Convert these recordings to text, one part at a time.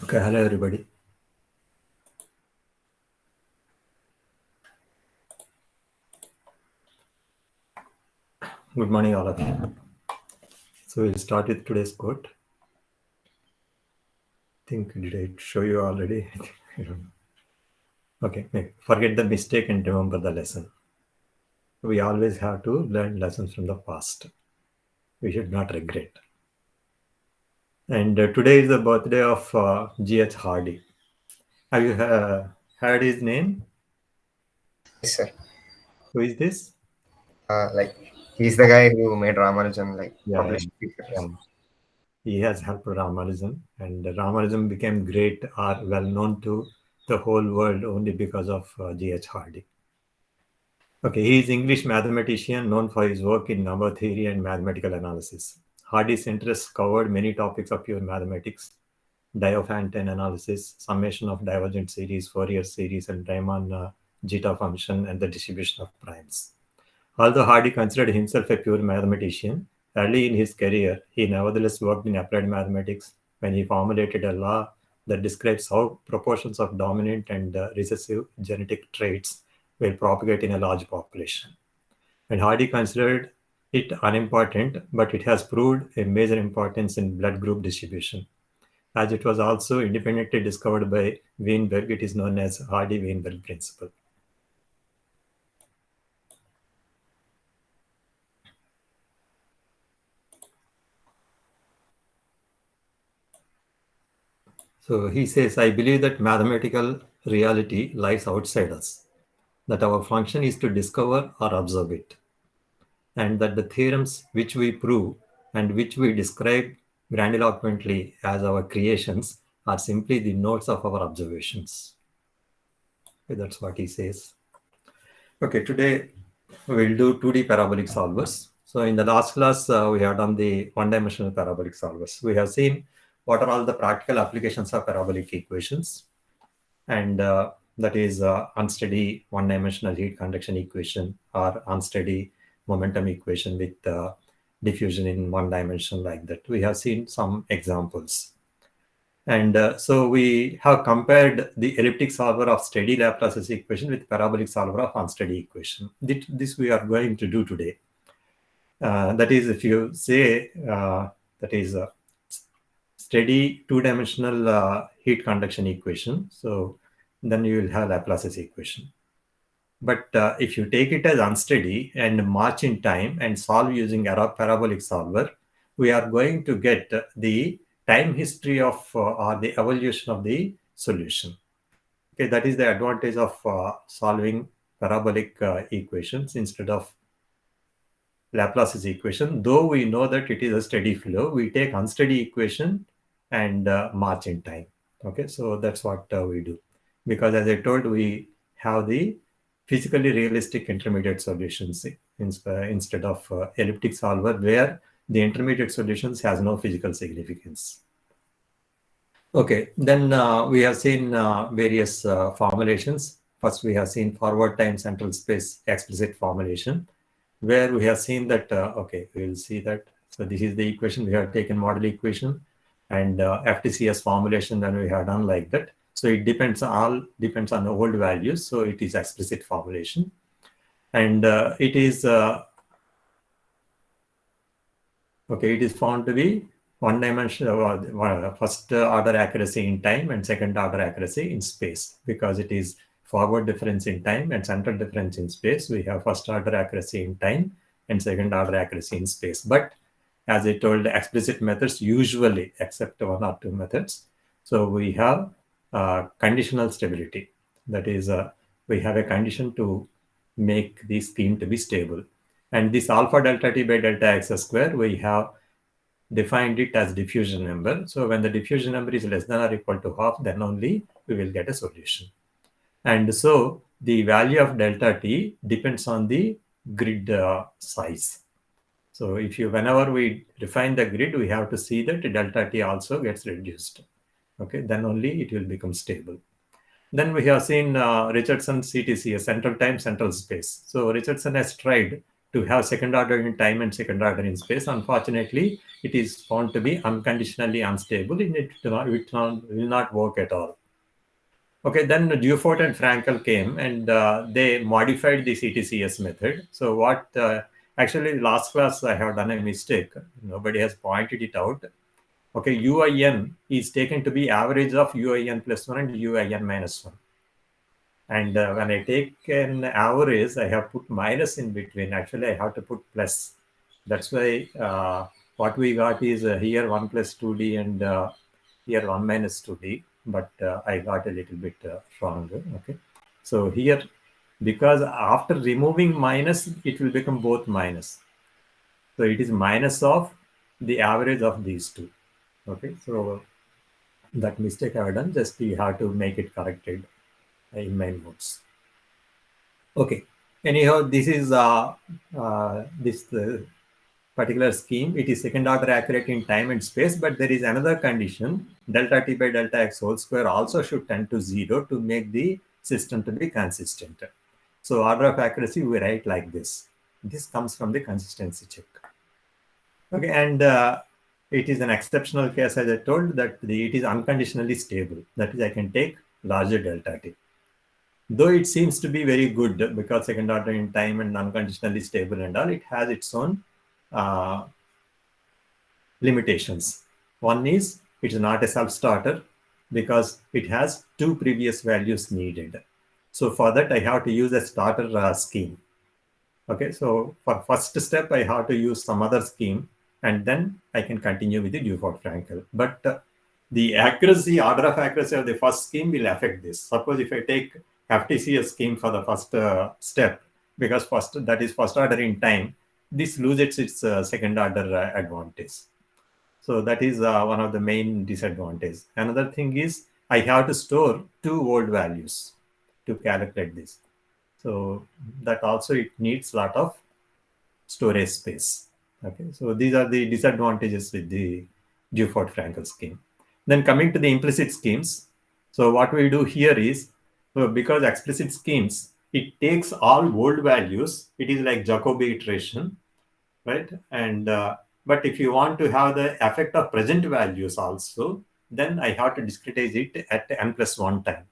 Okay, hello everybody. Good morning, all of you. So we'll start with today's quote. I think did I show you already? I don't know. Okay, forget the mistake and remember the lesson. We always have to learn lessons from the past. We should not regret. And today is the birthday of G.H. Hardy. Have you heard his name? Yes, sir. Who is this? Like he's the guy who made Ramanujan like Yeah, published yeah. figures. He has helped Ramanujan, and Ramanujan became great or well known to the whole world only because of G.H. Hardy. Okay, he is English mathematician known for his work in number theory and mathematical analysis. Hardy's interests covered many topics of pure mathematics, Diophantine analysis, summation of divergent series, Fourier series, and Riemann zeta function, and the distribution of primes. Although Hardy considered himself a pure mathematician, early in his career, he nevertheless worked in applied mathematics when he formulated a law that describes how proportions of dominant and recessive genetic traits will propagate in a large population. And Hardy considered it unimportant, but it has proved a major importance in blood group distribution. As it was also independently discovered by Weinberg, it is known as Hardy-Weinberg principle. So he says, I believe that mathematical reality lies outside us, that our function is to discover or observe it, and that the theorems which we prove and which we describe grandiloquently as our creations are simply the notes of our observations. Okay, that's what he says. Okay, today we'll do 2D parabolic solvers. So in the last class, we have done the one-dimensional parabolic solvers. We have seen what are all the practical applications of parabolic equations, and that is unsteady one-dimensional heat conduction equation or unsteady momentum equation with diffusion in one dimension like that. We have seen some examples. And so we have compared the elliptic solver of steady Laplace's equation with parabolic solver of unsteady equation. This we are going to do today. That is, if you say that is a steady two-dimensional heat conduction equation, so then you will have Laplace's equation. But if you take it as unsteady and march in time and solve using a parabolic solver, we are going to get the time history of or the evolution of the solution. Okay, that is the advantage of solving parabolic equations instead of Laplace's equation. Though we know that it is a steady flow, we take unsteady equation and march in time. Okay, so that's what we do. Because as I told, we have the physically realistic intermediate solutions instead of elliptic solver where the intermediate solutions has no physical significance. Okay, then we have seen various formulations. First, we have seen forward time central space explicit formulation, where we have seen that, okay, we will see that. So this is the equation. We have taken model equation and FTCS formulation, then we have done like that. So it depends on the old values. So it is explicit formulation. And it is, okay, it is found to be one dimensional, first order accuracy in time and second order accuracy in space, because it is forward difference in time and central difference in space. We have first order accuracy in time and second order accuracy in space. But as I told, explicit methods usually accept one or two methods. So we have conditional stability. That is, we have a condition to make the scheme to be stable. And this alpha delta t by delta x square, we have defined it as diffusion number. So when the diffusion number is less than or equal to half, then only we will get a solution. And so the value of delta t depends on the grid size. So whenever we refine the grid, we have to see that delta t also gets reduced. Okay, then only it will become stable. Then we have seen Richardson CTC, a central time, central space. So Richardson has tried to have second order in time and second order in space. Unfortunately, it is found to be unconditionally unstable and will not work at all. Okay, then Dufort and Frankel came and they modified the CTCS method. So what actually last class I have done a mistake. Nobody has pointed it out. Okay, UIN is taken to be average of UIN plus 1 and UIN minus 1. And when I take an average, I have put minus in between. Actually, I have to put plus. That's why what we got is here 1 plus 2D and here 1 minus 2D. But I got a little bit wrong. Okay. So here, because after removing minus, it will become both minus. So it is minus of the average of these two. Okay. So that mistake I have done, just you have to make it corrected in my notes. Okay. Anyhow, this is this particular scheme. It is second order accurate in time and space, but there is another condition: delta t by delta x whole square also should tend to 0 to make the system to be consistent. So order of accuracy we write like this. This comes from the consistency check. Okay, and it is an exceptional case, as I told, that it is unconditionally stable. That is, I can take larger delta t. Though it seems to be very good because second order in time and unconditionally stable and all, it has its own uh, limitations. One is it is not a self-starter because it has two previous values needed. So for that, I have to use a starter scheme. Okay, so for first step, I have to use some other scheme and then I can continue with the Dufort-Frankel. But the accuracy, order of accuracy of the first scheme will affect this. Suppose if I take FTCS scheme for the first step, because that is first order in time, this loses its second order advantage. So that is one of the main disadvantages. Another thing is I have to store two old values to calculate this. So that also it needs a lot of storage space. Okay, so these are the disadvantages with the Dufort-Frankel scheme. Then coming to the implicit schemes, so what we do here is, so because explicit schemes, it takes all old values. It is like Jacobi iteration, right? And but if you want to have the effect of present values also, then I have to discretize it at n plus 1 time.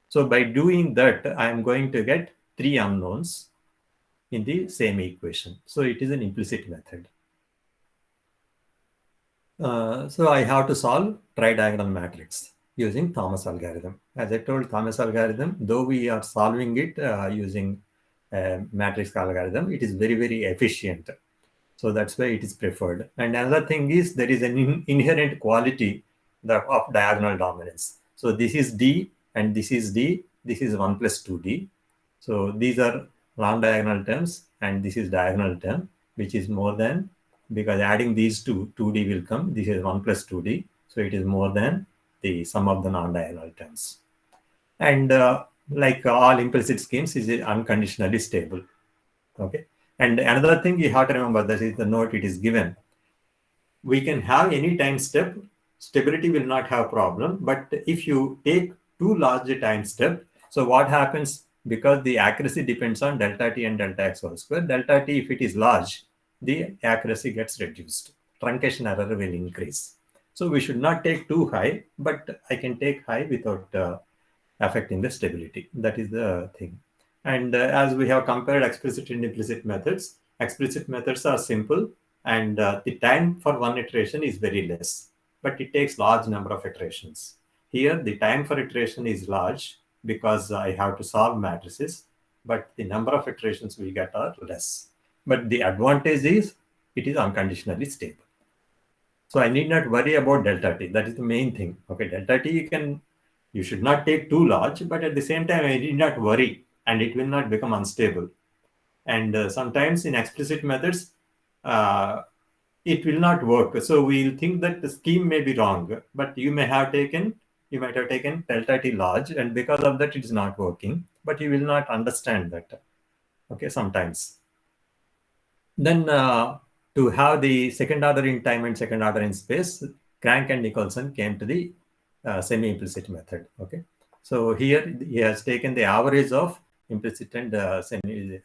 So by doing that, I am going to get three unknowns in the same equation. So it is an implicit method. So I have to solve tri-diagonal matrix using Thomas algorithm. As I told, Thomas algorithm, though we are solving it using matrix algorithm, it is very, very efficient. So that's why it is preferred. And another thing is there is an inherent quality of diagonal dominance. So this is D and this is D. This is 1 plus 2D. So these are long diagonal terms and this is diagonal term, which is more than, because adding these two, 2D will come. This is 1 plus 2D. So it is more than the sum of the non-diagonal terms. And like all implicit schemes, is unconditionally stable. Okay. And another thing you have to remember, that is the note it is given. We can have any time step, stability will not have problem. But if you take too large a time step, so what happens, because the accuracy depends on delta t and delta x whole square, delta t, if it is large, the accuracy gets reduced. Truncation error will increase. So we should not take too high, but I can take high without affecting the stability. That is the thing. And as we have compared explicit and implicit methods, explicit methods are simple and the time for one iteration is very less, but it takes large number of iterations. Here, the time for iteration is large because I have to solve matrices, but the number of iterations we get are less. But the advantage is it is unconditionally stable. So I need not worry about delta t. That is the main thing. Okay, delta t you should not take too large, but at the same time I need not worry and it will not become unstable. And sometimes in explicit methods, it will not work. So we'll think that the scheme may be wrong, but you might have taken delta t large, and because of that it is not working, but you will not understand that. Okay, sometimes. Then to have the second order in time and second order in space, Crank and Nicholson came to the semi-implicit method. Okay, so here he has taken the average of implicit and semi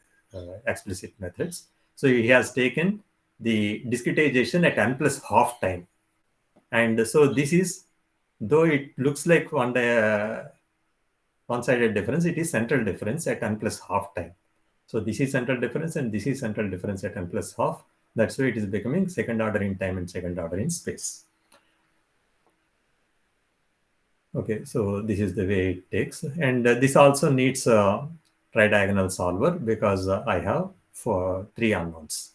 explicit methods. So he has taken the discretization at n plus half time. And so this is, though it looks like one-sided difference, it is central difference at n plus half time. So this is central difference and this is central difference at n plus half. That's why it is becoming second order in time and second order in space. Okay, so this is the way it takes. And this also needs a tridiagonal solver because I have for 3 unknowns.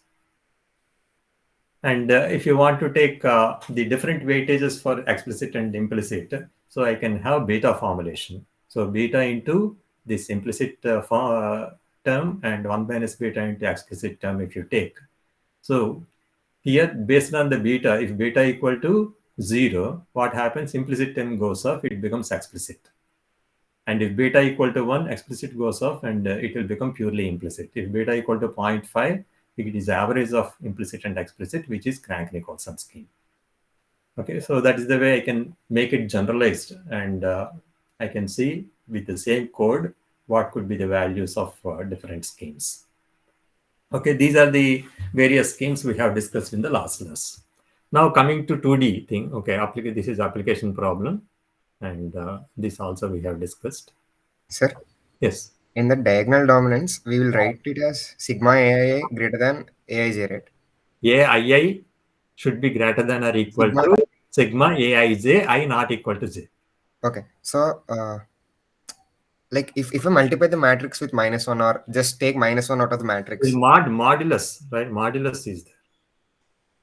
And if you want to take the different weightages for explicit and implicit, so I can have beta formulation. So beta into this implicit term and 1 minus beta into explicit term if you take. So here, based on the beta, if beta equal to 0, what happens? Implicit term goes off, it becomes explicit. And if beta equal to 1, explicit goes off and it will become purely implicit. If beta equal to 0.5, it is average of implicit and explicit, which is Crank-Nicolson scheme. Okay, so that is the way I can make it generalized, and I can see with the same code what could be the values of different schemes. Okay, these are the various schemes we have discussed in the last class. Now coming to 2D thing, okay, this is application problem, and this also we have discussed. Sir, Yes. in the diagonal dominance, we will write it as sigma AIA greater than AIJ, right? AII should be greater than or equal Sigma. to sigma Aij, I not equal to j. Okay. So, like if I multiply the matrix with -1 or just take -1 out of the Well, matrix. modulus, right? Modulus is there.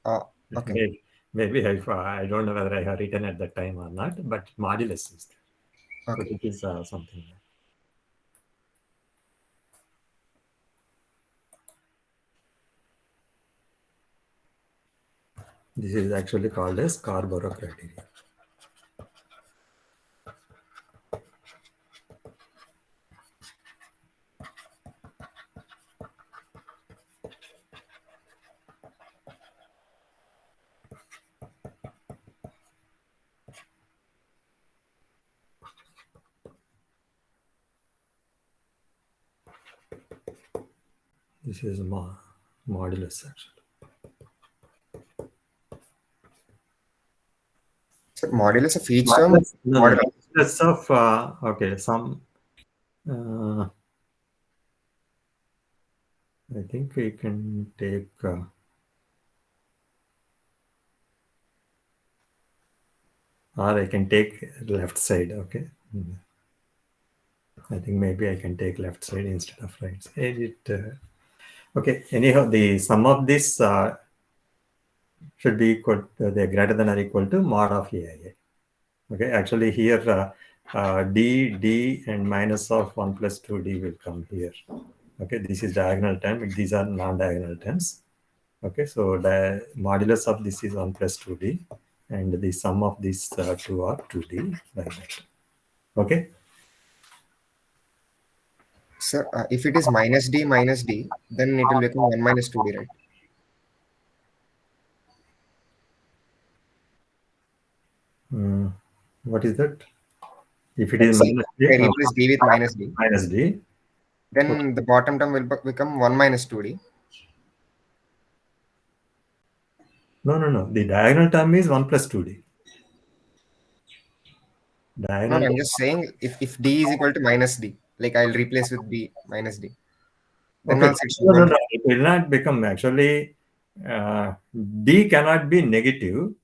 Oh, okay. Maybe I don't know whether I have written at that time or not, but modulus is there. So Okay. it is something. This is actually called as Scarborough criteria. This is modulus actually. So modulus of each term. Modulus of okay, some. I think we can take. Or I can take left side. Okay. I think maybe I can take left side instead of right side. Okay. Anyhow, the sum of this should be equal. They're greater than or equal to mod of AIA. Okay. Actually, here d and minus of 1 plus 2d will come here. Okay. This is diagonal term. These are non-diagonal terms. Okay. So the modulus of this is 1 plus 2d, and the sum of these two are 2d like that. Okay. So if it is minus d, then it will become 1 minus 2d, right? What is that? If it Like is say, if I replace d with minus d, then the bottom term will become 1 minus 2d. no. The diagonal term is 1 plus 2d. No, Diagonal. no, I'm just saying if d is equal to minus d, like I'll replace with d minus d. Then Okay. also it should not. It will not become actually. D cannot be negative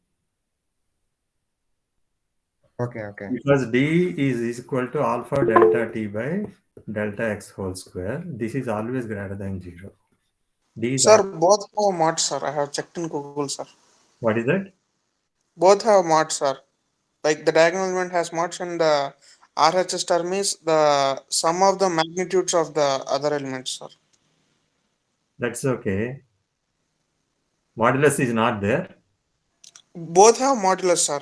Okay. because d is equal to alpha delta t by delta x whole square. This is always greater than 0. D is Sir, both have mods, sir. I have checked in Google, sir. what is that? Both have mods, sir. Like the diagonal element has mods, and the RHS term is the sum of the magnitudes of the other elements, sir. That's okay. Modulus is not there. Both have modulus, sir.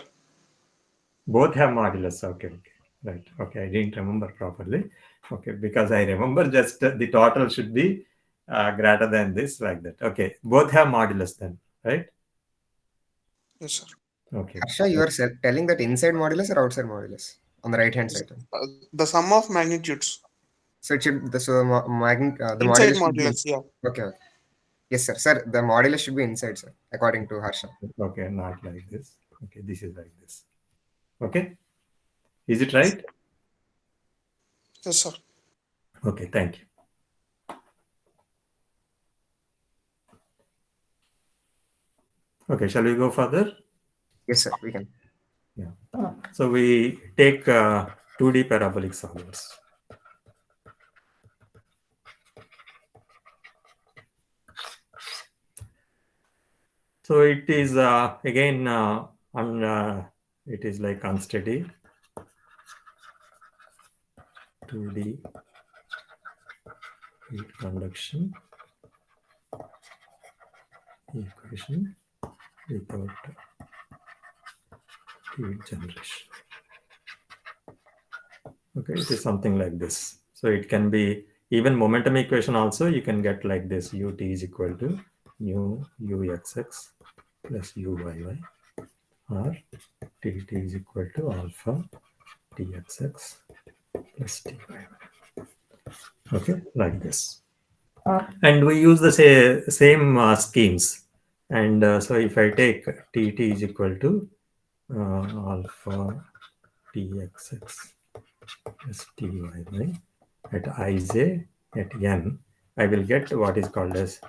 Both have modulus. Okay. Right. Okay. I didn't remember properly. Okay. Because I remember just the total should be greater than this, like that. Okay. Both have modulus then, right? Yes, sir. Okay. Harsha, you are telling that inside modulus or outside modulus on the right hand Yes. side. The sum of magnitudes. So it should the Inside modulus should be modulus, yeah. okay. Yes, sir. Sir, the modulus should be inside, sir, according to Harsha. Okay, not like this. Okay, this is like this. Okay, is it right? Yes, sir. Okay, thank you. Okay, shall we go further? Yes, sir, we can. Yeah. So we take 2D parabolic solvers. So it is again it is like unsteady 2D heat conduction equation without heat generation. Okay, it is something like this. So it can be even momentum equation also you can get like this: ut is equal to nu uxx plus uyy, or tt is equal to alpha txx plus ty. Okay, like this. And we use the same schemes. And so if I take tt is equal to alpha txx plus tyy at ij at n, I will get what is called as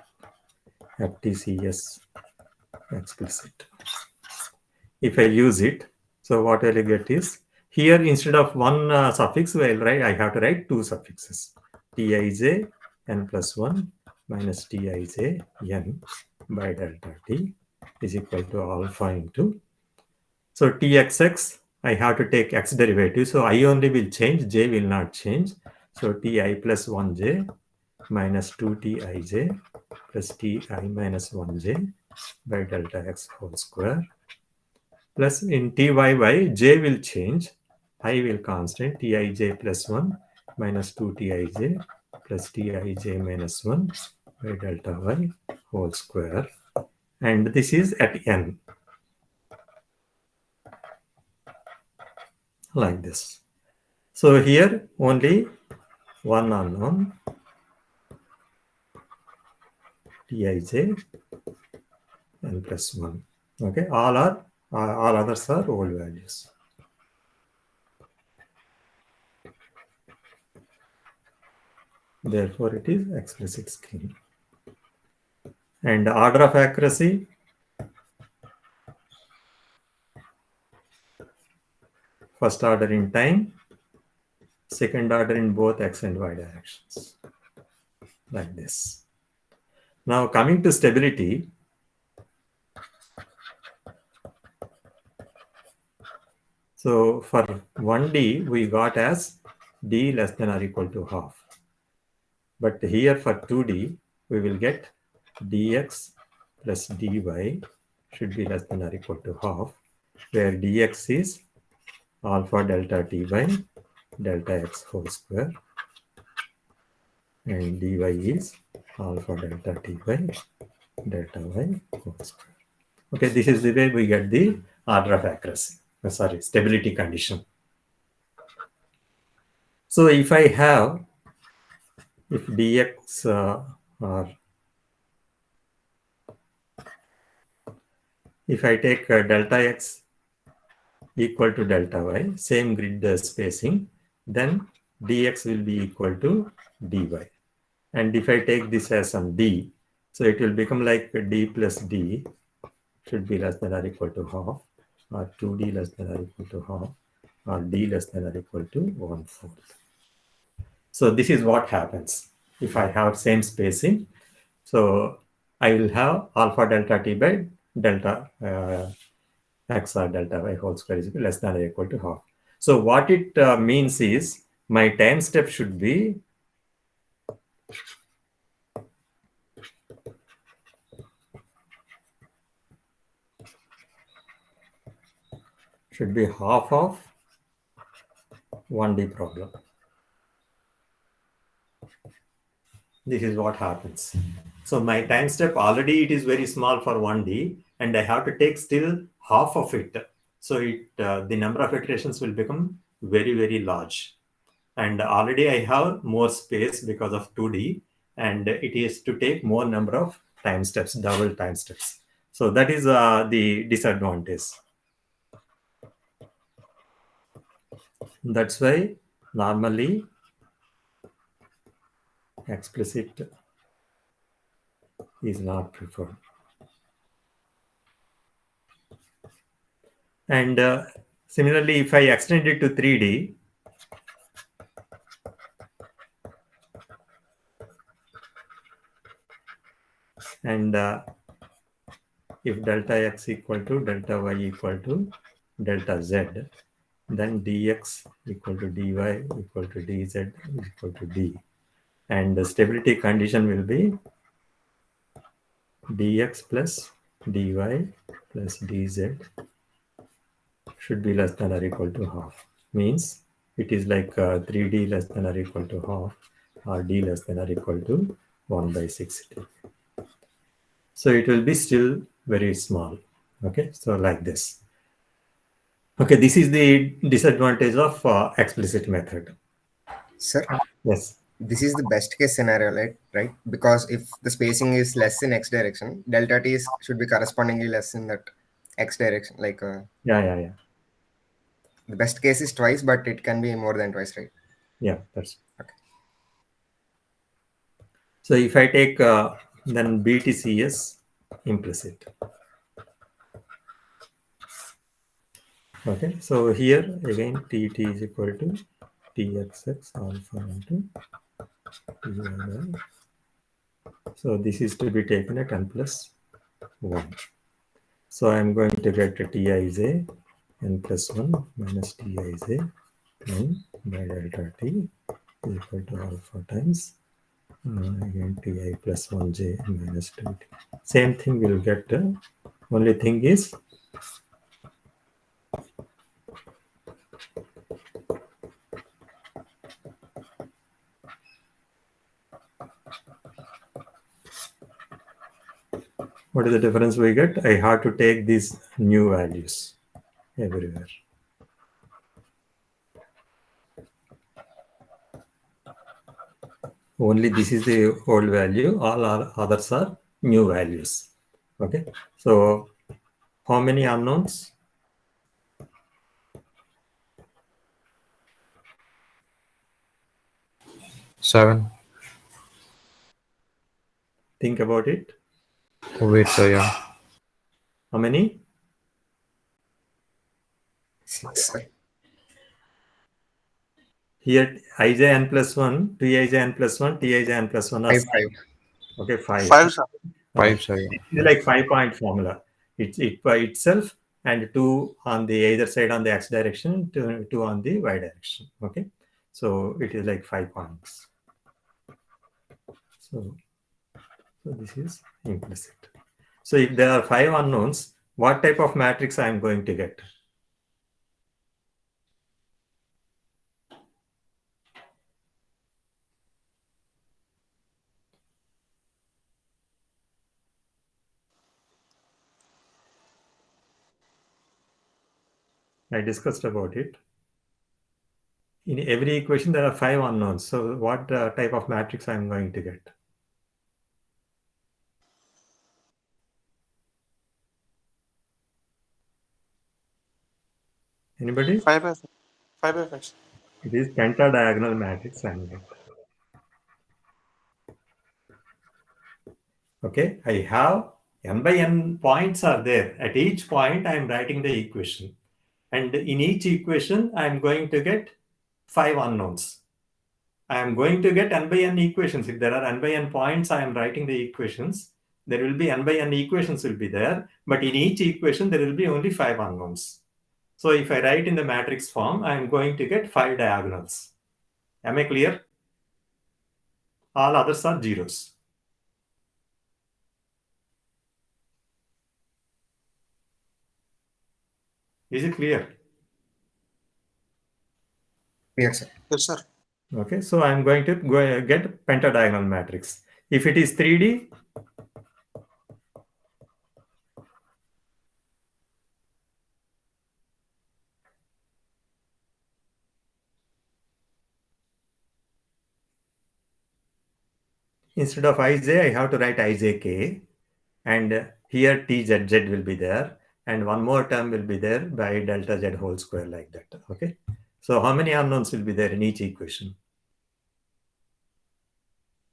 FTCS explicit. If I use it, so what I will get is, here instead of one suffix, I have to write two suffixes: tij n plus 1 minus tij n by delta t is equal to alpha into. So txx, I have to take x derivative. So I only will change, j will not change. So ti plus 1j minus 2tij plus ti minus 1j by delta x whole square, plus in tyy, j will change, I will constant, tij plus 1 minus 2tij plus tij minus 1 by delta y whole square. And this is at n, like this. So here only one unknown, tij n plus 1. Okay, all others are old values. Therefore, it is explicit scheme. And order of accuracy, first order in time, second order in both x and y directions, like this. Now coming to stability, so for 1D we got as d less than or equal to half. But here for 2D we will get dx plus dy should be less than or equal to half, where dx is alpha delta t by delta x whole square and dy is alpha delta t by delta y whole square. Okay, this is the way we get the order of accuracy, stability condition. So if I have, if dx or if I take delta x equal to delta y, same grid spacing, then dx will be equal to dy. And if I take this as some d, so it will become like d plus d should be less than or equal to half, or 2d less than or equal to half, or d less than or equal to 1/4. So this is what happens if I have same spacing. So I will have alpha delta t by delta x or delta y whole square is less than or equal to half. So what it means is my time step should be half of 1D problem. This is what happens. So my time step already it is very small for 1D, and I have to take still half of it. So the number of iterations will become very, very large. And already I have more space because of 2D, and it is to take more number of time steps, double time steps. So that is the disadvantage. That's why normally explicit is not preferred. And similarly, if I extend it to 3D, and if delta x equal to delta y equal to delta z, then dx equal to dy equal to dz equal to d. And the stability condition will be dx plus dy plus dz should be less than or equal to half. Means it is like 3d less than or equal to half, or d less than or equal to 1 by 60. So it will be still very small. Okay, so like this. Okay, this is the disadvantage of explicit method. Sir, Yes. this is the best case scenario, right? Because if the spacing is less in x direction, delta t should be correspondingly less in that x direction. Like Yeah. the best case is twice, but it can be more than twice, right? Yeah, that's Okay. so. If I take then BTCS implicit. Okay, so here again TT is equal to TXX alpha into TII. So this is to be taken at n plus 1. So I am going to get Tij n plus 1 minus Tij n by delta t is equal to alpha times again Ti plus 1j minus 2t. Same thing we'll get. Only thing is what is the difference we get? I have to take these new values everywhere. Only this is the old value, all others are new values. Okay, so how many unknowns? 7. Think about it. Wait, sir, yeah. How many? 6, sir. Here ij n plus 1, tij n plus 1, tij n plus 1 are 5. okay, 5. 5, sir. 5, sir, yeah. It's like 5-point formula. It's it by itself, and 2 on the either side on the x direction, 2 on the y direction. Okay, so it is like 5 points. So this is implicit. So if there are 5 unknowns, what type of matrix I am going to get? I discussed about it. In every equation, there are 5 unknowns. So what type of matrix I am going to get? Anybody? 5 by 5. 5 by 5. It is pentadiagonal matrix I am getting. Okay, I have n by n points are there. At each point, I am writing the equation. And in each equation, I am going to get 5 unknowns. I am going to get n by n equations. If there are n by n points, I am writing the equations. There will be n by n equations will be there. But in each equation, there will be only 5 unknowns. So if I write in the matrix form, I am going to get 5 diagonals. Am I clear? All others are zeros. Is it clear? Yes, sir. Yes, sir. Okay, so I'm going to go get pentadiagonal matrix. If it is 3D, instead of ij, I have to write ijk. and here TZZ will be there, and one more term will be there by delta Z whole square, like that. Okay. So how many unknowns will be there in each equation?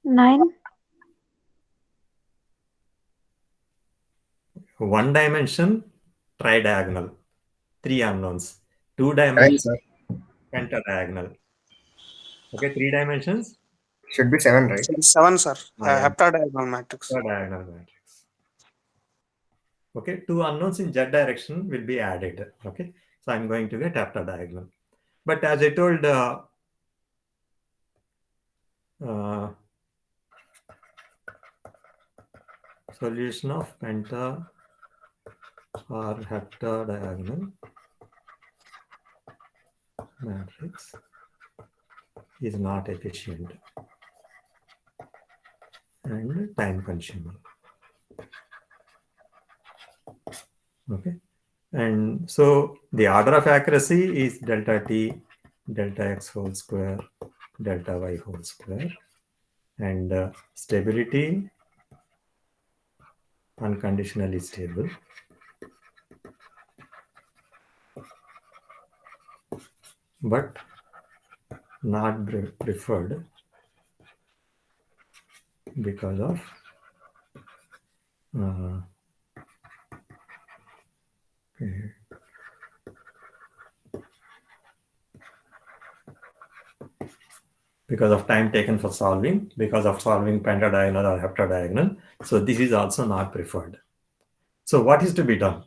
9. One dimension, tridiagonal, 3 unknowns. Two Right, dimensions, sir. pentadiagonal. Okay, 3 dimensions, Should be 7, right? 7, sir. yeah, Heptadiagonal matrix. diagonal matrix. Okay, 2 unknowns in Z direction will be added. Okay, so I'm going to get heptadiagonal. But as I told, solution of penta or heptadiagonal matrix is not efficient and time consuming. Okay, and so the order of accuracy is delta t, delta x whole square, delta y whole square, and stability unconditionally stable, but not preferred because of okay, because of time taken for solving, because of solving pentadiagonal or heptadiagonal. So this is also not preferred. So what is to be done?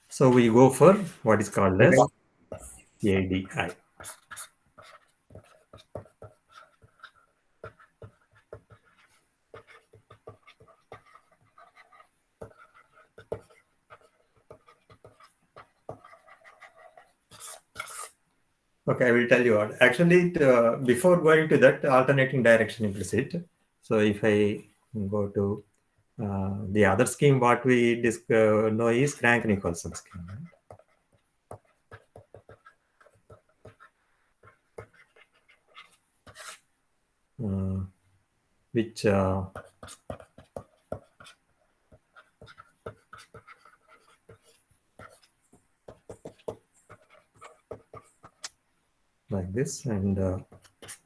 So we go for what is called as ADI. Okay, I will tell you what. Actually, before going to that, alternating direction implicit. So if I go to the other scheme, what we know is Crank-Nicholson scheme. Which like this, and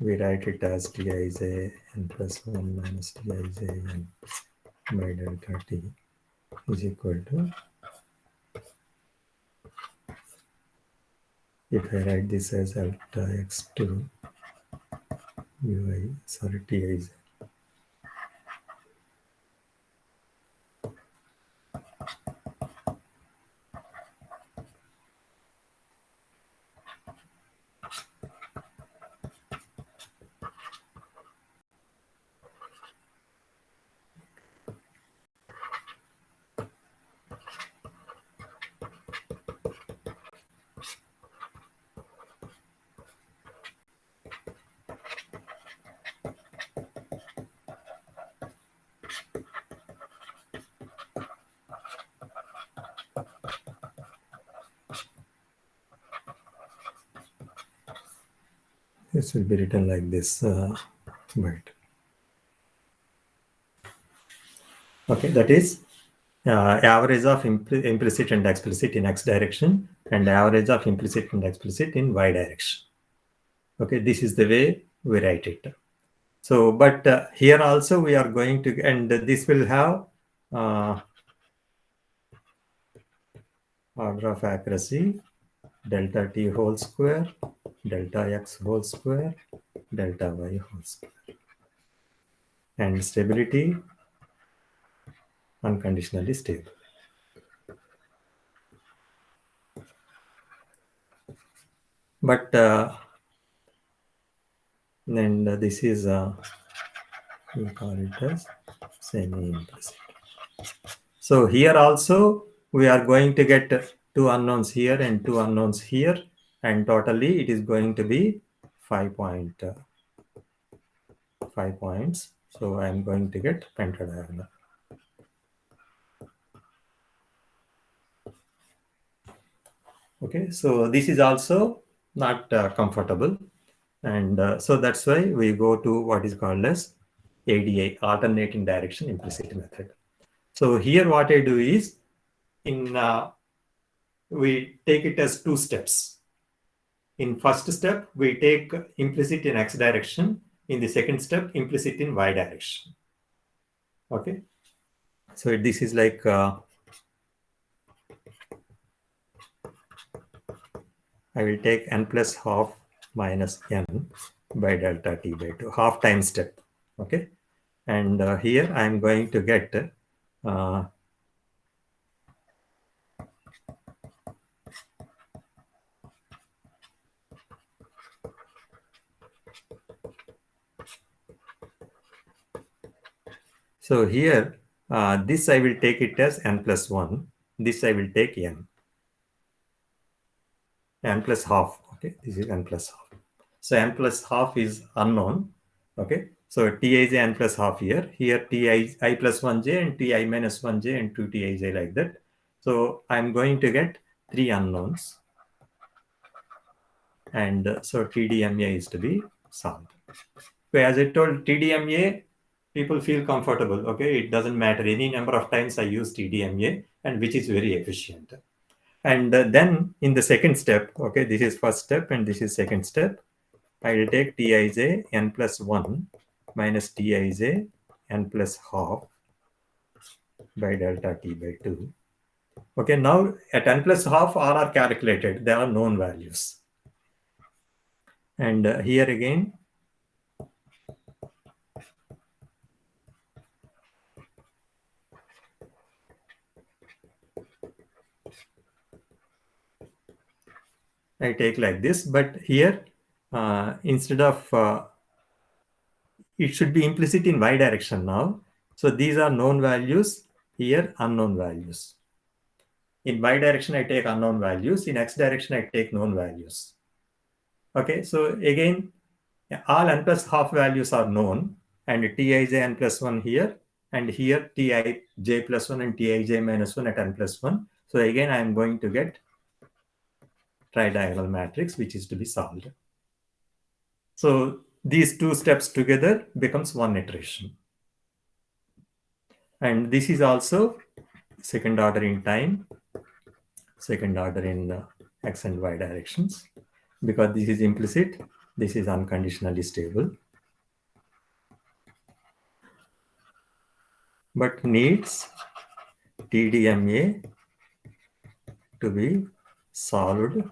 we write it as Tij n plus 1 minus Tij n by delta t is equal to, if I write this as delta x2 ui, sorry, Tij. This will be written like this, but okay, that is average of implicit and explicit in x direction, and average of implicit and explicit in y direction. Okay, this is the way we write it. So, but here also we are going to, and this will have order of accuracy delta t whole square, delta x whole square, delta y whole square, and stability unconditionally stable. But then this is we call it as semi-implicit. So here also we are going to get 2 unknowns here and 2 unknowns here, and totally it is going to be 5 points. So I am going to get pentadiagonal. Okay, so this is also not comfortable. And so that's why we go to what is called as ADI, alternating direction implicit method. So here what I do is we take it as two steps. In first step, we take implicit in x direction. In the second step, implicit in y direction. Okay. So this is like I will take n plus half minus n by delta t by 2, half time step. Okay. And here I am going to get so here this I will take it as n plus 1. This I will take n plus half. Okay, this is n plus half. So n plus half is unknown. Okay, so Tij n plus half here. Here Ti plus 1j and Ti minus 1j and 2 Tij like that. So I'm going to get 3 unknowns. And so TDMA is to be solved. So as I told, TDMA, people feel comfortable. Okay, it doesn't matter any number of times I use TDMA, and which is very efficient. And then in the second step, okay, this is first step and this is second step. I will take Tij n plus 1 minus Tij n plus half by delta t by 2. Okay, now at n plus half, all are calculated. They are known values. And here again, I take like this, but here instead of it should be implicit in y direction now. So these are known values, here unknown values. In y direction, I take unknown values. In x direction, I take known values. Okay, so again, all n plus half values are known, and Tij n plus 1 here, and here Tij plus 1 and Tij minus 1 at n plus 1. So again, I am going to get tridiagonal matrix, which is to be solved. So these two steps together becomes one iteration. And this is also second order in time, second order in x and y directions, because this is implicit, this is unconditionally stable, but needs TDMA to be solved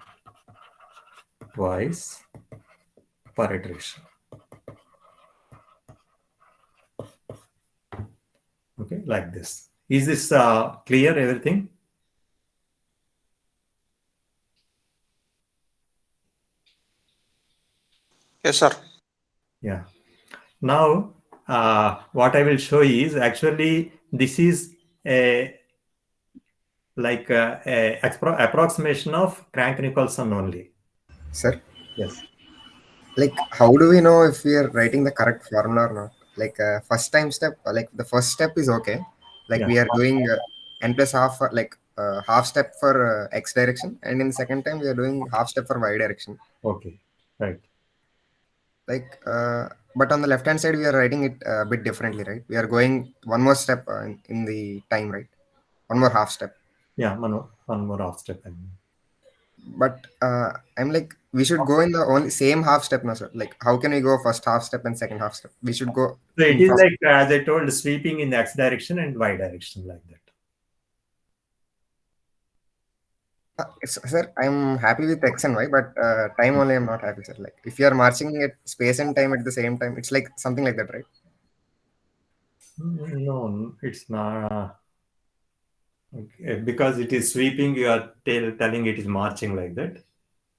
twice per iteration. Okay, like this. Is this clear, everything? Yes, sir. Yeah. Now, what I will show is actually this is a like a approximation of Crank-Nicholson only. Sir, Yes. like how do we know if we are writing the correct formula or not? Like first time step, like the first step is okay. Like Yeah. we are doing n plus half, like half step for x direction, and in the second time we are doing half step for y direction. Okay. Right. Like but on the left hand side we are writing it a bit differently, right? We are going one more step in the time, right? One more half step. Yeah. One more half step. I mean. But I'm like, we should go in the only same half step now, sir. Like how can we go first half step and second half step? We should go So it in is first. like, as I told, sweeping in the x direction and y direction like that. Sir, I'm happy with X and Y, but time only I'm not happy, sir. Like if you are marching at space and time at the same time, it's like something like that, right? No, it's not. Okay. Because it is sweeping, you are telling it is marching like that.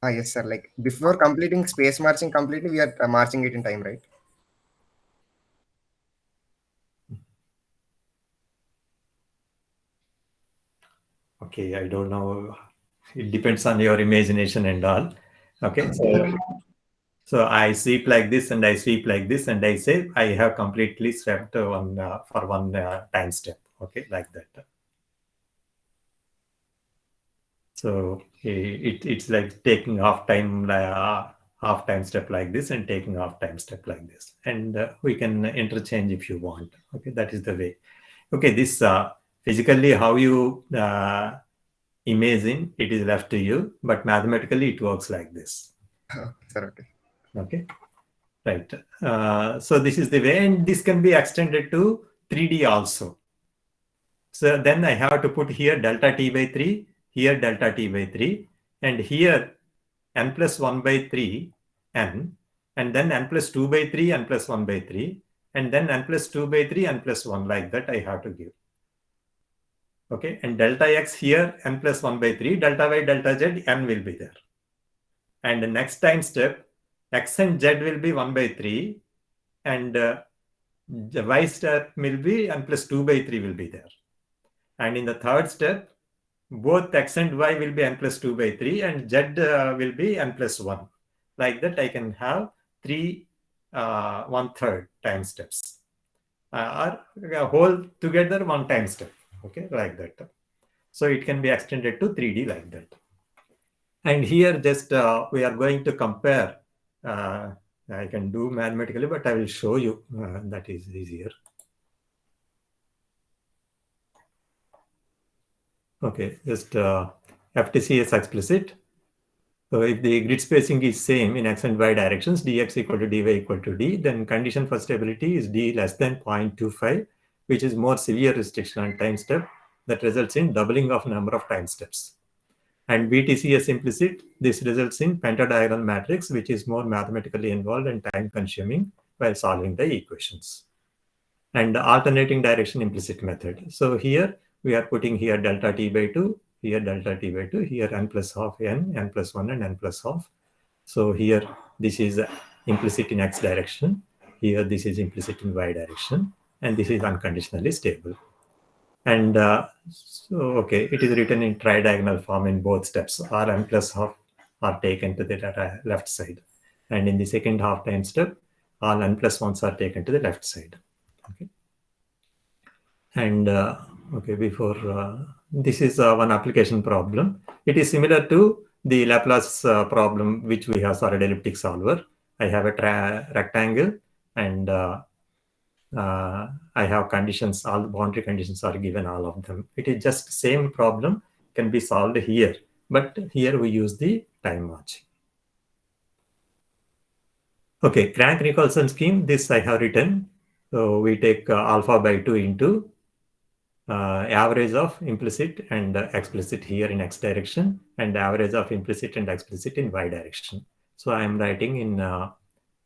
Ah, yes, sir. Like before completing space marching completely, we are marching it in time, right? Okay, I don't know. It depends on your imagination and all. Okay, so I sweep like this and I sweep like this and I say I have completely swept one for one time step. Okay, like that. So it's like taking half time half time step like this and taking half time step like this. And we can interchange if you want. Okay, that is the way. Okay, this physically how you imagine, it is left to you, but mathematically it works like this. Sir, okay. Okay, right. So this is the way, and this can be extended to 3D also. So then I have to put here delta t by 3, here delta t by 3, and here n plus 1 by 3 n, and then n plus 2 by 3, n plus 1 by 3, and then n plus 2 by 3, n plus 1, like that I have to give. Okay, and delta x here, n plus 1 by 3, delta y, delta z, n will be there. And the next time step, x and z will be 1 by 3, and the y step will be n plus 2 by 3 will be there. And in the third step, both x and y will be n plus 2 by 3, and z will be n plus 1. Like that, I can have 3 1/3 time steps, or whole together 1 time step. Okay, like that. So it can be extended to 3D like that. And here, just we are going to compare. I can do mathematically, but I will show you. That is easier. Okay, just FTC is explicit. So if the grid spacing is same in x and y directions, dx equal to dy equal to d, then condition for stability is d less than 0.25, which is more severe restriction on time step that results in doubling of number of time steps. And BTC is implicit. This results in pentadiagonal matrix, which is more mathematically involved and time consuming while solving the equations. And the alternating direction implicit method. So here we are putting here delta t by 2, here delta t by 2, here n plus half n plus 1 and n plus half. So here this is implicit in x direction, here this is implicit in y direction, and this is unconditionally stable. And so, okay, it is written in tridiagonal form in both steps. R n plus half are taken to the left side. And in the second half time step, all n plus 1s are taken to the left side. Okay. And okay, before this is one application problem. It is similar to the Laplace problem which we have solid elliptic solver. I have a rectangle, and I have conditions, all the boundary conditions are given, all of them. It is just same problem can be solved here, but here we use the time matching. Okay, Crank-Nicholson scheme, this I have written. So we take alpha by 2 into average of implicit and explicit here in x direction, and average of implicit and explicit in y direction. So I am writing in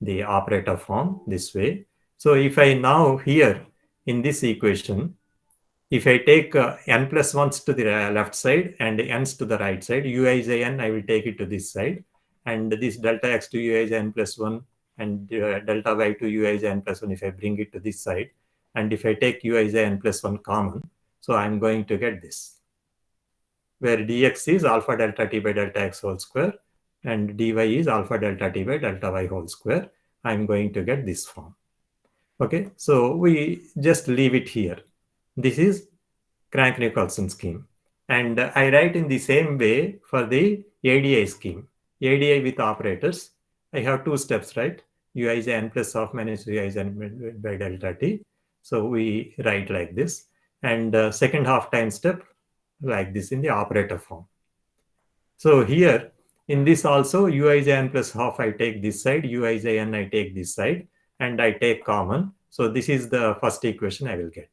the operator form this way. So if I now here in this equation, if I take n plus 1s to the left side and n's to the right side, uij n, I will take it to this side. And this delta x to uij n plus 1 and delta y to uij n plus 1, if I bring it to this side, and if I take uij n plus 1 common, so I'm going to get this, where dx is alpha delta t by delta x whole square, and dy is alpha delta t by delta y whole square. I'm going to get this form. Okay, so we just leave it here. This is Crank-Nicholson scheme. And I write in the same way for the ADI scheme. ADI with operators, I have two steps, right? Uij n plus half minus uij n by delta t. So we write like this. And second half time step like this in the operator form. So here in this also uij n plus half, I take this side, uij n I take this side, and I take common. So this is the first equation I will get.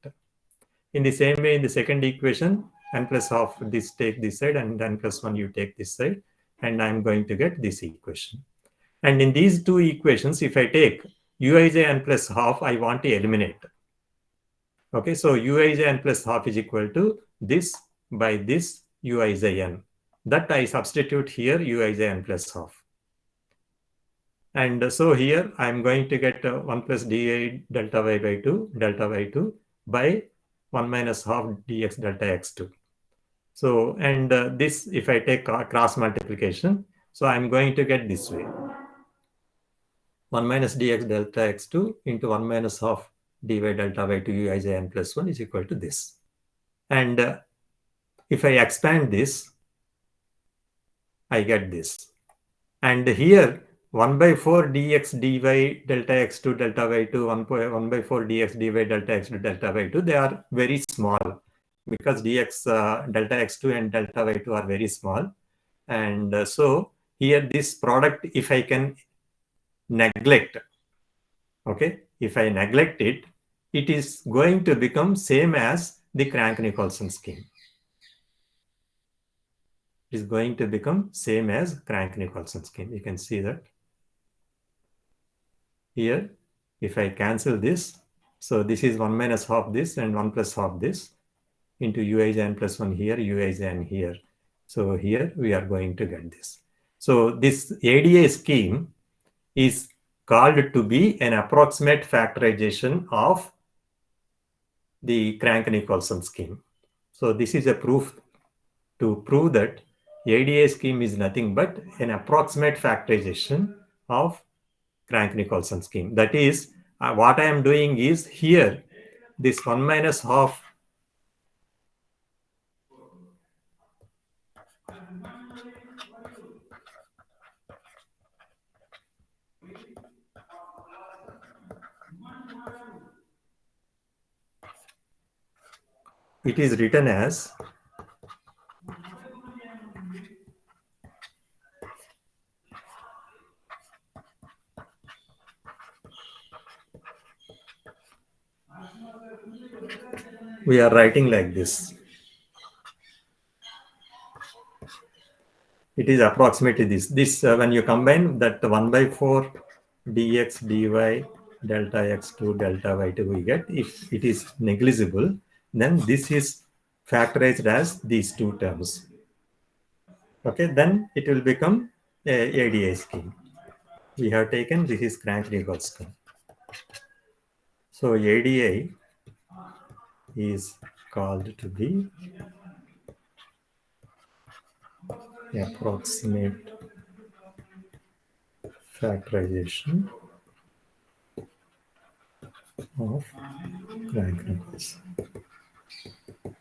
In the same way, in the second equation, n plus half, this take this side, and n plus 1 you take this side, and I'm going to get this equation. And in these two equations, if I take uij n plus half, I want to eliminate. Okay, so uij n plus half is equal to this by this uij n. That I substitute here uij n plus half. And so here I'm going to get 1 plus di delta y by 2 delta y2 by 1 minus half dx delta x2. So, and this, if I take cross multiplication, so I'm going to get this way. 1 minus dx delta x2 into 1 minus half dy delta y2 uij n plus 1 is equal to this. And if I expand this, I get this. And here, 1 by 4 dx dy delta x2 delta y2, 1 by 4 dx dy delta x2 delta y2, they are very small because dx delta x2 and delta y2 are very small. And so here this product, if I can neglect, okay, if I neglect it, it is going to become same as the Crank-Nicolson scheme. It is going to become same as Crank-Nicolson scheme. You can see that here. If I cancel this, so this is 1 minus half this and 1 plus half this into uij n plus 1 here, uij n here. So here we are going to get this. So this ADA scheme is called to be an approximate factorization of the Crank-Nicolson scheme. So this is a proof to prove that ADA scheme is nothing but an approximate factorization of Crank-Nicolson scheme. That is, what I am doing is here, this 1 minus half it is written as we are writing like this. It is approximately this. This when you combine that 1 by 4 dx dy delta x2 delta y2 we get, if it is negligible, then this is factorized as these two terms. Okay, then it will become a ADA scheme. We have taken this is Crank-Nicolson scheme. So ADA is called to be approximate factorization of Crank-Nicolson.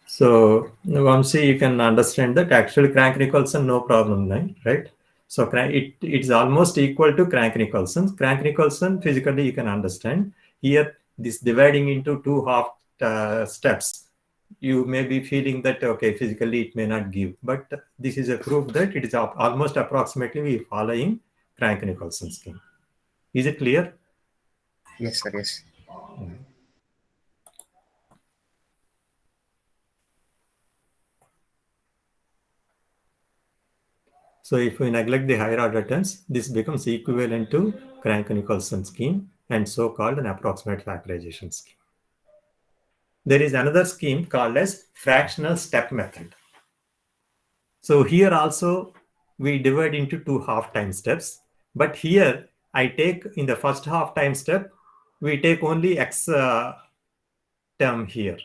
So Vamsi, you can understand that actually Crank-Nicolson, no problem, right? So it is almost equal to Crank-Nicolson. Crank-Nicolson, physically you can understand. Here, this dividing into two half steps, you may be feeling that, okay, physically it may not give. But this is a proof that it is almost approximately following Crank-Nicolson scheme. Is it clear? Yes, sir. Yes. So if we neglect the higher order terms, this becomes equivalent to Crank-Nicolson scheme and so called an approximate factorization scheme. There is another scheme called as fractional step method. So here also we divide into two half time steps, but here I take in the first half time step, we take only x term here.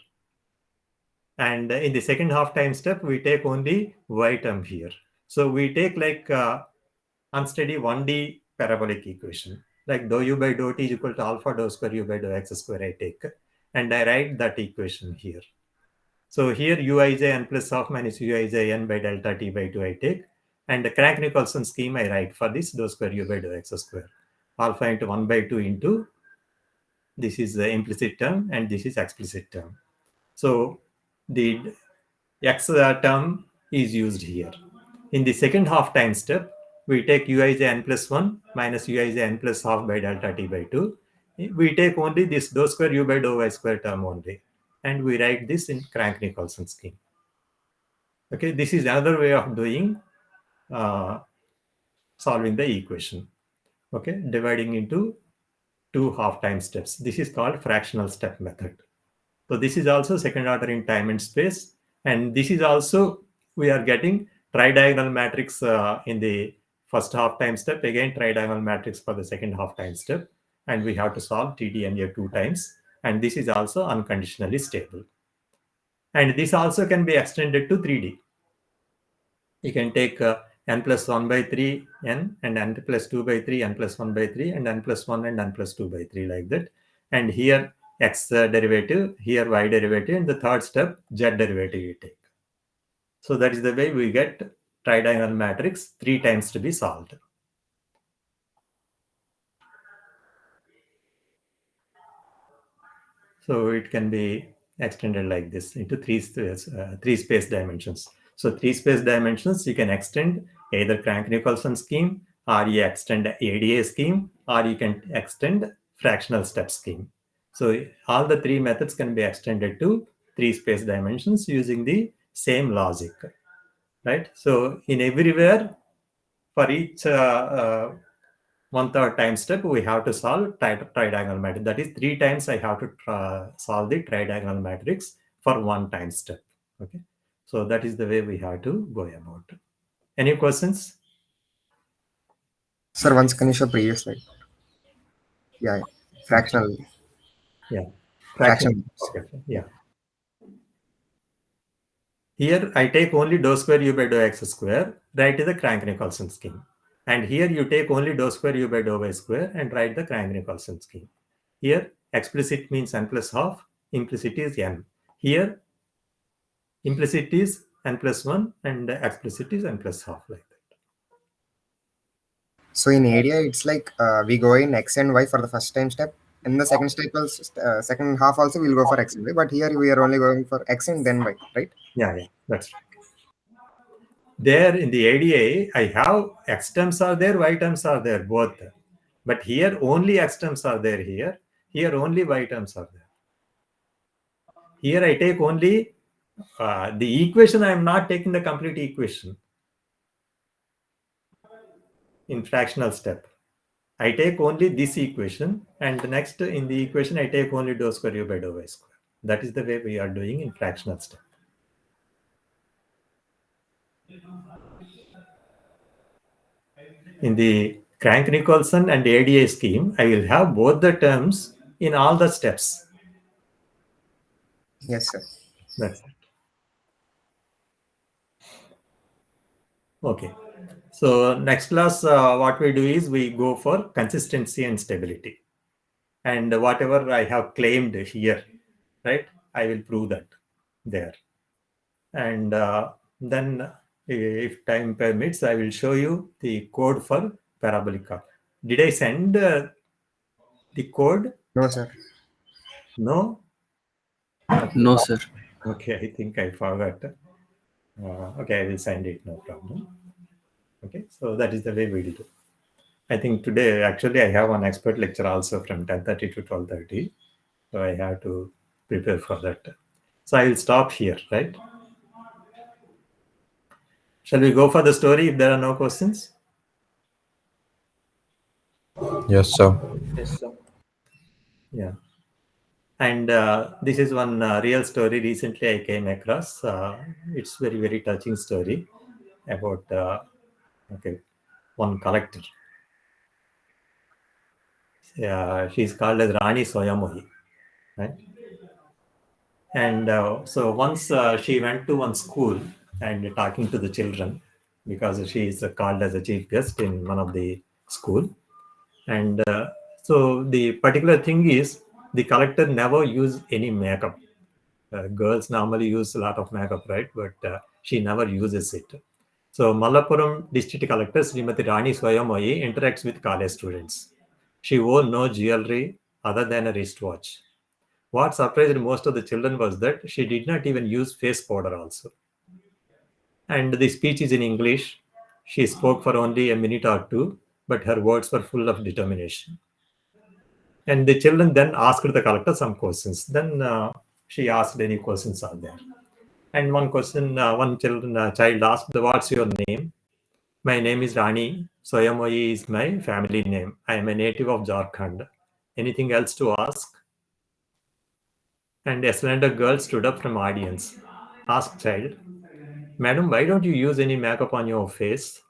And in the second half time step, we take only y term here. So we take like unsteady 1D parabolic equation, like dou u by dou t is equal to alpha dou square u by dou x square I take, and I write that equation here. So here uij n plus half minus uij n by delta t by 2 I take, and the Crank-Nicolson scheme I write for this dou square u by dou x square, alpha into 1 by 2 into, this is the implicit term and this is explicit term. So the x term is used here. In the second half time step, we take uij n plus 1 minus uij n plus half by delta t by 2. We take only this dou square u by dou y square term only. And we write this in Crank-Nicolson scheme. Okay, this is another way of doing solving the equation. Okay, dividing into two half time steps. This is called fractional step method. So this is also second order in time and space. And this is also, we are getting tridiagonal matrix in the first half time step, again tridiagonal matrix for the second half time step. And we have to solve TD two times. And this is also unconditionally stable. And this also can be extended to 3D. You can take n plus 1 by 3 n and n plus 2 by 3, n plus 1 by 3 and n plus 1 and n plus 2 by 3 like that. And here x derivative, here y derivative, and the third step z derivative you take. So that is the way we get tridiagonal matrix 3 times to be solved. So it can be extended like this into three space dimensions. So three space dimensions you can extend either Crank-Nicolson scheme, or you extend ADA scheme, or you can extend fractional step scheme. So all the three methods can be extended to three space dimensions using the same logic, right? So in everywhere, for each 1/3 time step, we have to solve tridiagonal matrix. That is 3 times I have to solve the tridiagonal matrix for one time step. Okay, so that is the way we have to go about. Any questions? Sir, once can you show previous slide? Yeah, yeah. Fractional. Yeah, Fractional. fraction. Okay, yeah. Here I take only dou square u by dou x square, write the Crank-Nicolson scheme. And here you take only dou square u by dou y square and write the Crank-Nicolson scheme. Here explicit means n plus half, implicit is n. Here implicit is n plus 1 and explicit is n plus half, like that. So in area, it's like we go in x and y for the first time step. In the second step, also, second half also we'll go for x and y. But here we are only going for x and then y, right? Yeah, that's right. There in the ADA, I have x terms are there, y terms are there, both. But here only x terms are there here. Here only y terms are there. Here I take only the equation. I am not taking the complete equation in fractional step. I take only this equation, and the next in the equation I take only dou square u by dou y square. That is the way we are doing in fractional step. In the Crank-Nicolson and ADA scheme, I will have both the terms in all the steps. Yes, sir. That's it. Okay. So next class, what we do is we go for consistency and stability. And whatever I have claimed here, right, I will prove that there. And then if time permits, I will show you the code for parabolic curve. Did I send the code? No, sir. No? No, sir. Okay, I think I forgot. Okay, I will send it, no problem. Okay, so that is the way we do. I think today, actually, I have an expert lecture also from 10:30 to 12:30. So I have to prepare for that. So I will stop here, right? Shall we go for the story if there are no questions? Yes, sir. Yes, sir. Yeah. And this is one real story recently I came across. It's very, very touching story about one collector. She's called as Rani Soyamohi, right? And so once she went to one school and talking to the children because she is called as a chief guest in one of the school. And so the particular thing is the collector never used any makeup. Girls normally use a lot of makeup, right? But she never uses it. So Malappuram district collector Srimati Rani Soyamoyi interacts with college students. She wore no jewelry other than a wristwatch. What surprised most of the children was that she did not even use face powder also. And the speech is in English. She spoke for only a minute or two, but her words were full of determination. And the children then asked the collector some questions. Then she asked any questions are there. And one question, child asked, "What's your name?" "My name is Rani. Soyamoyi is my family name. I am a native of Jharkhand. Anything else to ask?" And a slender girl stood up from audience. Asked child, "Madam, why don't you use any makeup on your face?"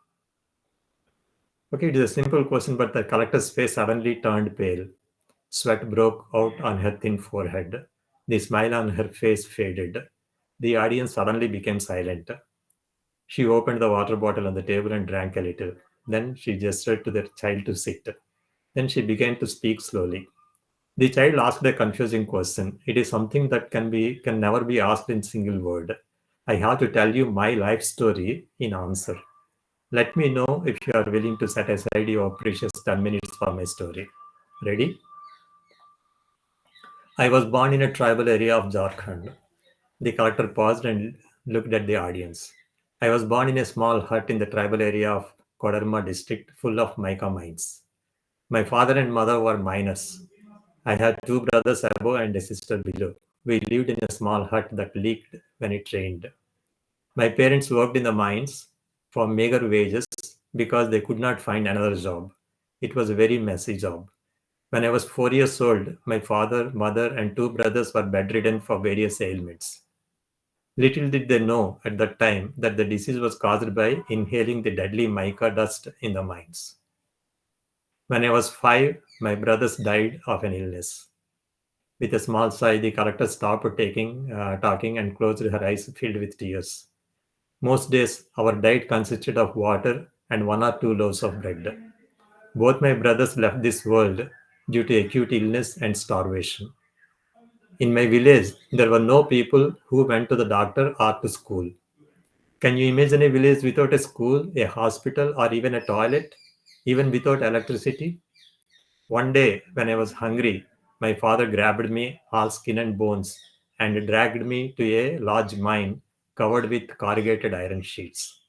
Okay, it is a simple question, but the collector's face suddenly turned pale. Sweat broke out on her thin forehead. The smile on her face faded. The audience suddenly became silent. She opened the water bottle on the table and drank a little. Then she gestured to the child to sit. Then she began to speak slowly. The child asked a confusing question. It is something that can never be asked in single word. I have to tell you my life story in answer. Let me know if you are willing to set aside your precious 10 minutes for my story. Ready? I was born in a tribal area of Jharkhand. The collector paused and looked at the audience. I was born in a small hut in the tribal area of Kodarma district full of mica mines. My father and mother were miners. I had two brothers above and a sister below. We lived in a small hut that leaked when it rained. My parents worked in the mines for meager wages because they could not find another job. It was a very messy job. When I was 4 years old, my father, mother, and two brothers were bedridden for various ailments. Little did they know at that time that the disease was caused by inhaling the deadly mica dust in the mines. When I was 5, my brothers died of an illness. With a small sigh, the collector stopped talking and closed her eyes filled with tears. Most days, our diet consisted of water and one or two loaves of bread. Both my brothers left this world due to acute illness and starvation. In my village, there were no people who went to the doctor or to school. Can you imagine a village without a school, a hospital, or even a toilet, even without electricity? One day, when I was hungry, my father grabbed me, all skin and bones, and dragged me to a large mine covered with corrugated iron sheets.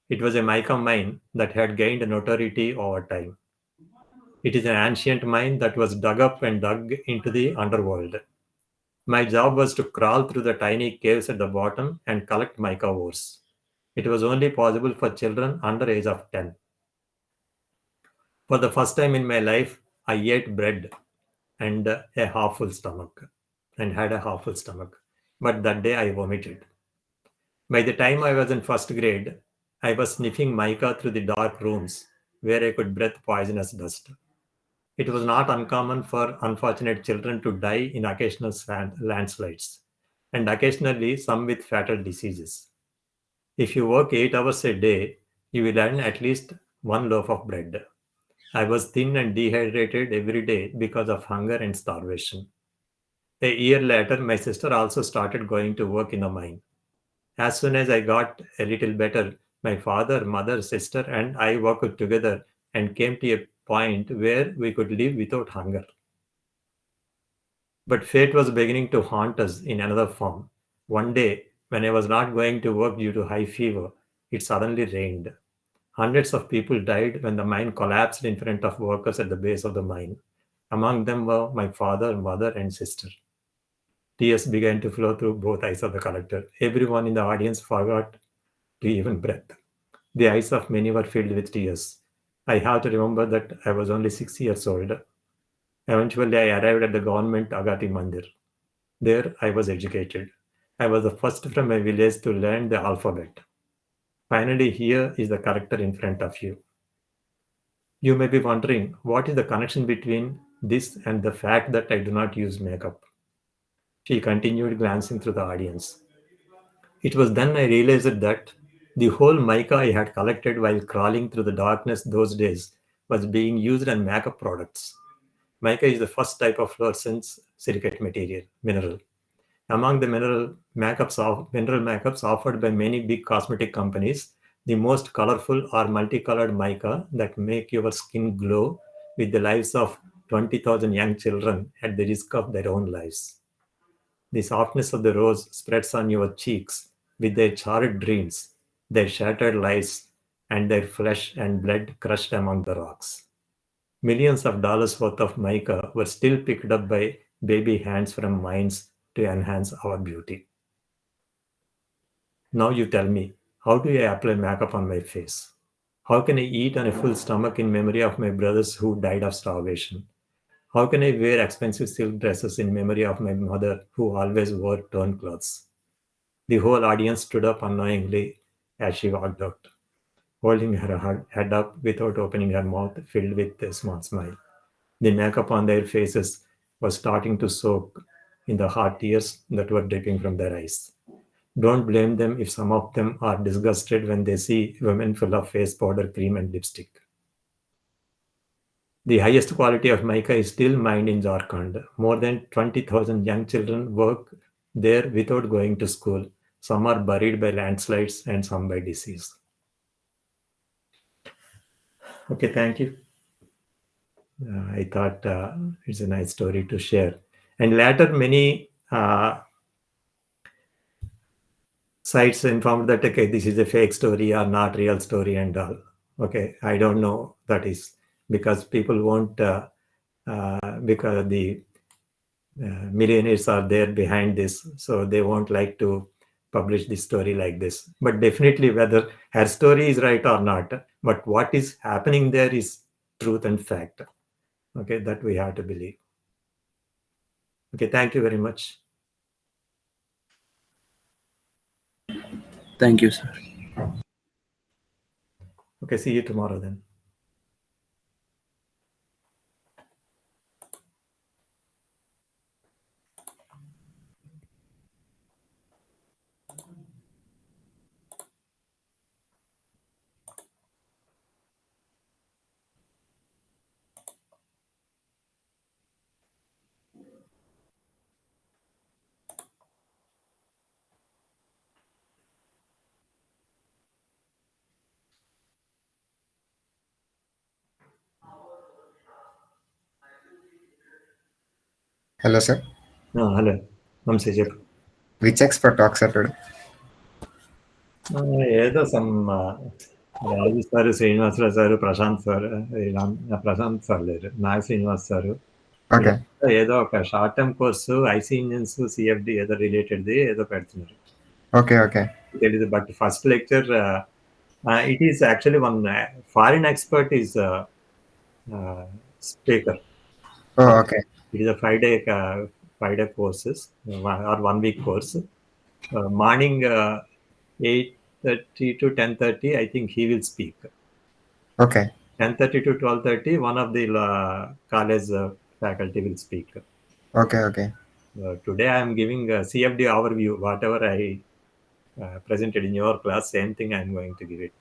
It was a mica mine that had gained notoriety over time. It is an ancient mine that was dug up and dug into the underworld. My job was to crawl through the tiny caves at the bottom and collect mica ores. It was only possible for children under age of 10. For the first time in my life, I ate bread and a half full stomach and had a half full stomach. But that day I vomited. By the time I was in first grade, I was sniffing mica through the dark rooms where I could breathe poisonous dust. It was not uncommon for unfortunate children to die in occasional landslides, and occasionally some with fatal diseases. If you work 8 hours a day, you will earn at least one loaf of bread. I was thin and dehydrated every day because of hunger and starvation. A year later, my sister also started going to work in the mine. As soon as I got a little better, my father, mother, sister, and I worked together and came to a point where we could live without hunger. But fate was beginning to haunt us in another form. One day, when I was not going to work due to high fever, it suddenly rained. Hundreds of people died when the mine collapsed in front of workers at the base of the mine. Among them were my father, mother, and sister. Tears began to flow through both eyes of the collector. Everyone in the audience forgot to even breathe. The eyes of many were filled with tears. I have to remember that I was only 6 years old. Eventually, I arrived at the government Agati Mandir. There, I was educated. I was the first from my village to learn the alphabet. Finally, here is the character in front of you. You may be wondering what is the connection between this and the fact that I do not use makeup. She continued, glancing through the audience. It was then I realized that the whole mica I had collected while crawling through the darkness those days was being used on makeup products. Mica is the first type of fluorescence silicate material, mineral. Among the mineral makeups offered by many big cosmetic companies, the most colorful are multicolored mica that make your skin glow with the lives of 20,000 young children at the risk of their own lives. The softness of the rose spreads on your cheeks with their charred dreams, their shattered lives, and their flesh and blood crushed among the rocks. Millions of dollars worth of mica were still picked up by baby hands from mines to enhance our beauty. Now you tell me, how do I apply makeup on my face? How can I eat on a full stomach in memory of my brothers who died of starvation? How can I wear expensive silk dresses in memory of my mother who always wore torn clothes? The whole audience stood up unknowingly as she walked out, holding her head up without opening her mouth, filled with a small smile. The makeup on their faces was starting to soak in the hot tears that were dripping from their eyes. Don't blame them if some of them are disgusted when they see women full of face powder, cream, and lipstick. The highest quality of mica is still mined in Jharkhand. More than 20,000 young children work there without going to school. Some are buried by landslides and some by disease. Okay, thank you. I thought it's a nice story to share. And later, many sites informed that, okay, this is a fake story or not real story and all. Okay, I don't know that is because people won't, because the millionaires are there behind this, so they won't like to publish this story like this. But definitely, whether her story is right or not, but what is happening there is truth and fact. Okay, that we have to believe. Okay, thank you very much. Thank you, sir. Okay, see you tomorrow then. Hello, sir. Hello, నమస్తే చెప్పు. Which expert talks sir today? ఏదో some Raju sir, Srinivasarao sir, Prashant sir, Prashant sir లేరు, Naga Srinivas sir, Okay. ఏదో ఒక short term course IC engines CFD ఏదో రిలేటెడ్ది ఏదో పెడుతున్నారు. Okay. Okay. తెలీదు, but first lecture it is actually one foreign expert is speaker. Oh, okay. It is a 5-day courses or 1 week course. Morning 8:30 to 10:30, I think he will speak. Okay. 10:30 to 12:30, one of the college faculty will speak. Okay. Okay. Today I am giving a CFD overview. Whatever I presented in your class, same thing I am going to give it.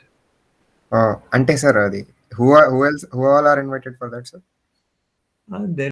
Ante sir, who else, who all are invited for that, sir? There